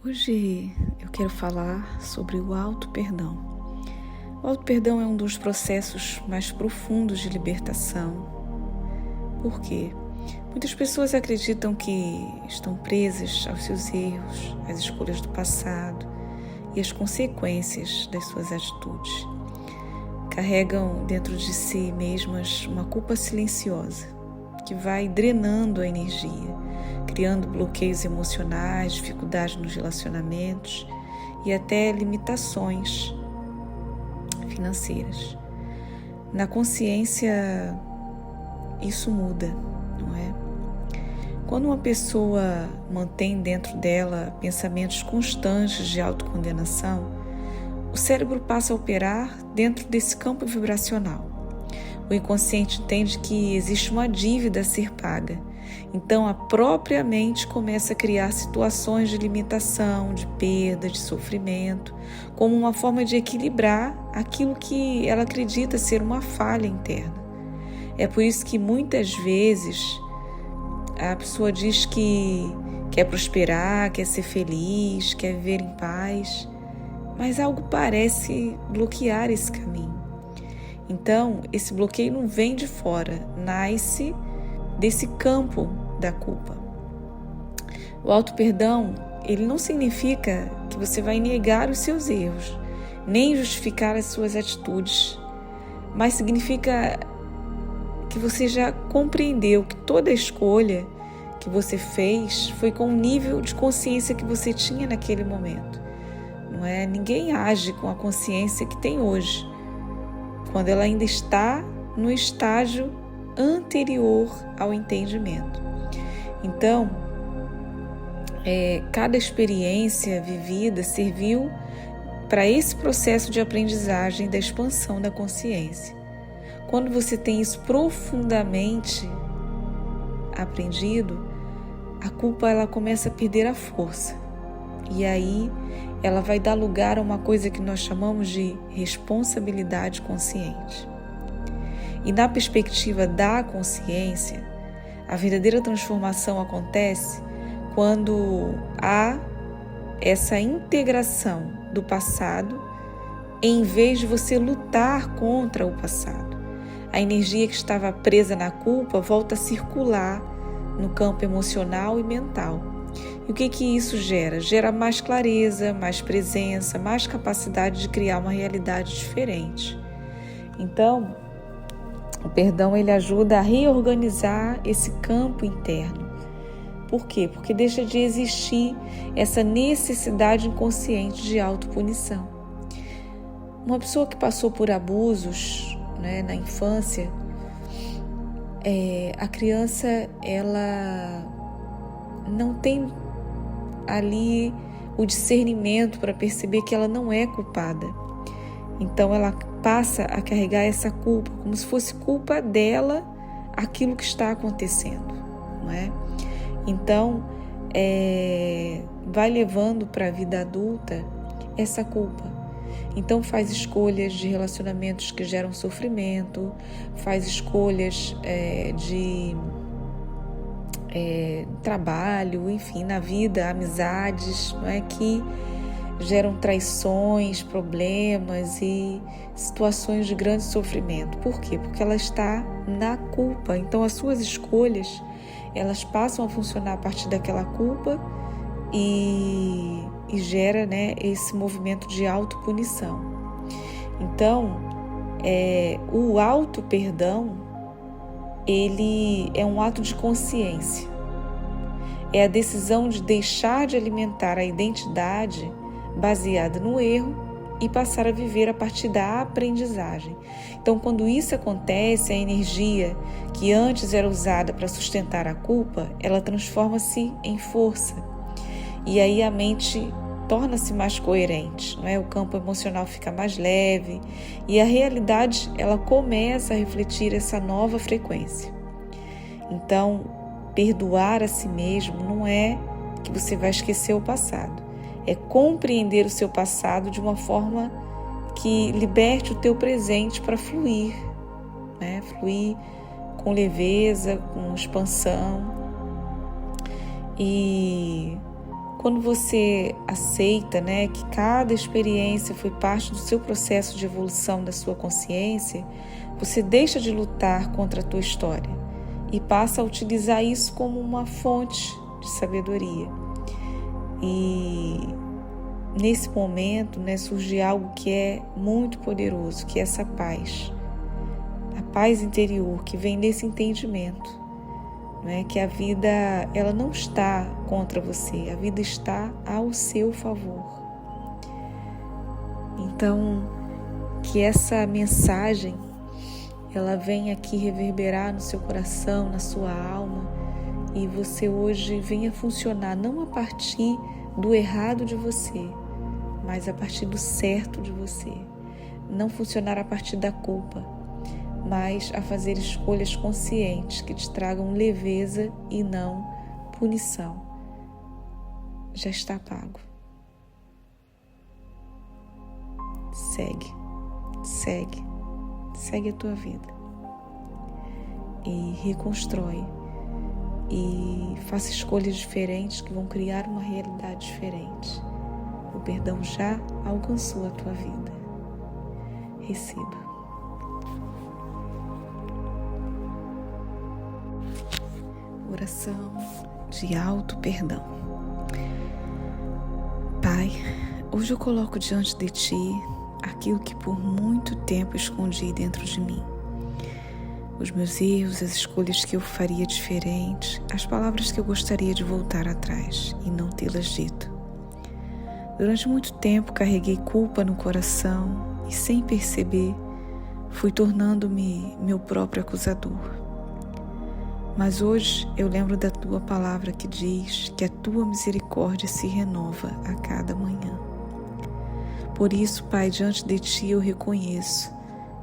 Hoje eu quero falar sobre o auto-perdão. O auto-perdão é um dos processos mais profundos de libertação. Por quê? Muitas pessoas acreditam que estão presas aos seus erros, às escolhas do passado e às consequências das suas atitudes. Carregam dentro de si mesmas uma culpa silenciosa que vai drenando a energia, criando bloqueios emocionais, dificuldades nos relacionamentos e até limitações financeiras. Na consciência, isso muda, não é? Quando uma pessoa mantém dentro dela pensamentos constantes de autocondenação, o cérebro passa a operar dentro desse campo vibracional. O inconsciente entende que existe uma dívida a ser paga. Então, a própria mente começa a criar situações de limitação, de perda, de sofrimento, como uma forma de equilibrar aquilo que ela acredita ser uma falha interna. É por isso que muitas vezes a pessoa diz que quer prosperar, quer ser feliz, quer viver em paz, mas algo parece bloquear esse caminho. Então, esse bloqueio não vem de fora, nasce desse campo da culpa. O auto-perdão, ele não significa que você vai negar os seus erros, nem justificar as suas atitudes, mas significa que você já compreendeu que toda escolha que você fez foi com o nível de consciência que você tinha naquele momento. Não é? Ninguém age com a consciência que tem hoje, quando ela ainda está no estágio anterior ao entendimento. Então, cada experiência vivida serviu para esse processo de aprendizagem da expansão da consciência. Quando você tem isso profundamente aprendido, a culpa ela começa a perder a força. E aí ela vai dar lugar a uma coisa que nós chamamos de responsabilidade consciente. E na perspectiva da consciência, a verdadeira transformação acontece quando há essa integração do passado, em vez de você lutar contra o passado. A energia que estava presa na culpa volta a circular no campo emocional e mental. E o que isso gera? Gera mais clareza, mais presença, mais capacidade de criar uma realidade diferente. Então, o perdão ele ajuda a reorganizar esse campo interno. Por quê? Porque deixa de existir essa necessidade inconsciente de autopunição. Uma pessoa que passou por abusos, né, na infância, a criança ela não tem ali o discernimento para perceber que ela não é culpada. Então ela passa a carregar essa culpa como se fosse culpa dela aquilo que está acontecendo, não é? Então vai levando para a vida adulta essa culpa. Então faz escolhas de relacionamentos que geram sofrimento, faz escolhas de trabalho, enfim, na vida, amizades, não é, que geram traições, problemas e situações de grande sofrimento. Por quê? Porque ela está na culpa. Então as suas escolhas, elas passam a funcionar a partir daquela culpa e gera, né, esse movimento de autopunição. Então, o auto-perdão, ele é um ato de consciência. É a decisão de deixar de alimentar a identidade baseada no erro e passar a viver a partir da aprendizagem. Então, quando isso acontece, a energia que antes era usada para sustentar a culpa, ela transforma-se em força. E aí a mente torna-se mais coerente, não é? O campo emocional fica mais leve e a realidade ela começa a refletir essa nova frequência. Então, perdoar a si mesmo não é que você vai esquecer o passado, é compreender o seu passado de uma forma que liberte o teu presente para fluir, né? Fluir com leveza, com expansão. E Quando você aceita, que cada experiência foi parte do seu processo de evolução da sua consciência, você deixa de lutar contra a tua história e passa a utilizar isso como uma fonte de sabedoria. E nesse momento, surge algo que é muito poderoso, que é essa paz. A paz interior que vem desse entendimento, que a vida ela não está contra você, a vida está ao seu favor. Então, que essa mensagem ela venha aqui reverberar no seu coração, na sua alma, e você hoje venha funcionar não a partir do errado de você, mas a partir do certo de você. Não funcionar a partir da culpa, mas a fazer escolhas conscientes que te tragam leveza e não punição. Já está pago. Segue a tua vida e reconstrói e faça escolhas diferentes que vão criar uma realidade diferente. O perdão já alcançou a tua vida. Receba. Oração de alto perdão. Pai, hoje eu coloco diante de Ti aquilo que por muito tempo escondi dentro de mim. Os meus erros, as escolhas que eu faria diferente, as palavras que eu gostaria de voltar atrás e não tê-las dito. Durante muito tempo carreguei culpa no coração e, sem perceber, fui tornando-me meu próprio acusador. Mas hoje eu lembro da Tua palavra que diz que a Tua misericórdia se renova a cada manhã. Por isso, Pai, diante de Ti eu reconheço,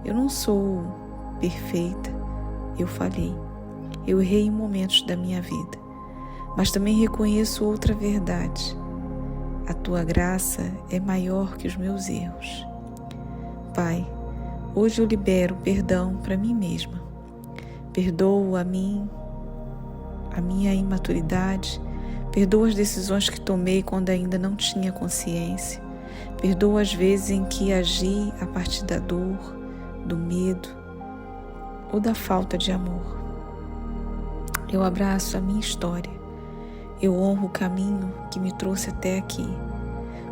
eu não sou perfeita, eu falhei, eu errei em momentos da minha vida, mas também reconheço outra verdade, a Tua graça é maior que os meus erros. Pai, hoje eu libero perdão para mim mesma, perdoo a mim, a minha imaturidade, perdoo as decisões que tomei quando ainda não tinha consciência, perdoo as vezes em que agi a partir da dor, do medo ou da falta de amor. Eu abraço a minha história, eu honro o caminho que me trouxe até aqui,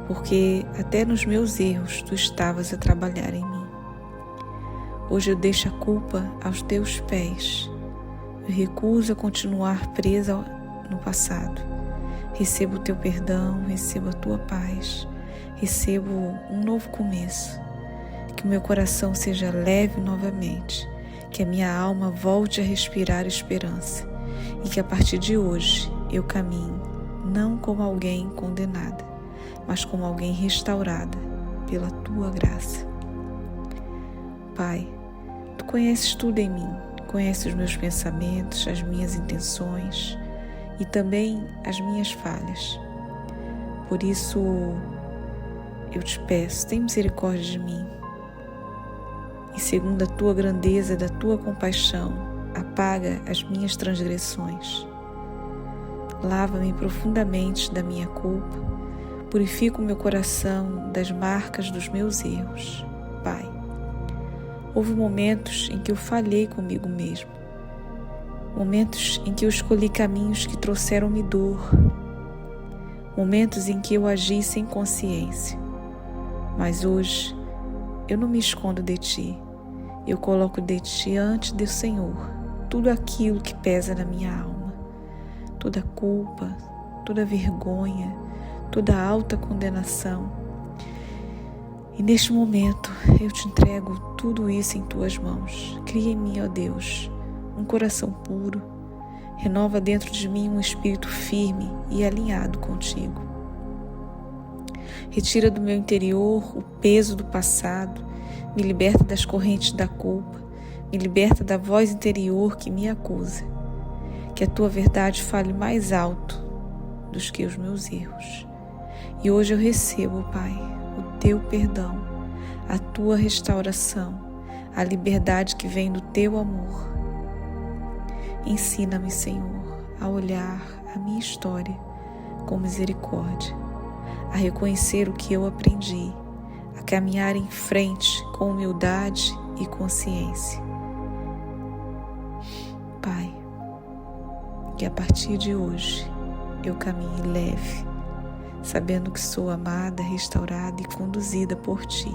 porque até nos meus erros Tu estavas a trabalhar em mim. Hoje eu deixo a culpa aos Teus pés, eu recuso a continuar presa no passado. Recebo o Teu perdão, recebo a Tua paz, recebo um novo começo. Que o meu coração seja leve novamente, que a minha alma volte a respirar esperança e que a partir de hoje eu caminhe não como alguém condenada, mas como alguém restaurada pela Tua graça. Pai, Tu conheces tudo em mim, conheces os meus pensamentos, as minhas intenções e também as minhas falhas. Por isso, eu te peço, tem misericórdia de mim. E segundo a Tua grandeza, da Tua compaixão, apaga as minhas transgressões. Lava-me profundamente da minha culpa, purifica o meu coração das marcas dos meus erros. Pai, houve momentos em que eu falhei comigo mesmo, momentos em que eu escolhi caminhos que trouxeram-me dor, momentos em que eu agi sem consciência. Mas hoje eu não me escondo de Ti, eu coloco de Ti ante do Senhor tudo aquilo que pesa na minha alma, toda culpa, toda vergonha, toda alta condenação. E neste momento eu Te entrego tudo isso em Tuas mãos. Cria em mim, ó Deus, um coração puro, renova dentro de mim um espírito firme e alinhado contigo. Retira do meu interior o peso do passado, me liberta das correntes da culpa, me liberta da voz interior que me acusa. Que a Tua verdade fale mais alto dos que os meus erros. E hoje eu recebo, Pai, o Teu perdão, a Tua restauração, a liberdade que vem do Teu amor. Ensina-me, Senhor, a olhar a minha história com misericórdia, a reconhecer o que eu aprendi, a caminhar em frente com humildade e consciência. Pai, que a partir de hoje eu caminhe leve, sabendo que sou amada, restaurada e conduzida por Ti.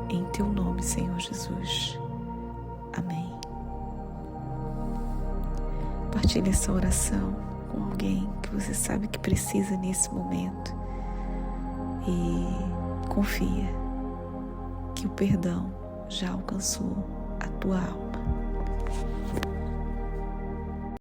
Em Teu nome, Senhor Jesus. Amém. Partilhe essa oração com alguém que você sabe que precisa nesse momento. E confia que o perdão já alcançou a tua alma.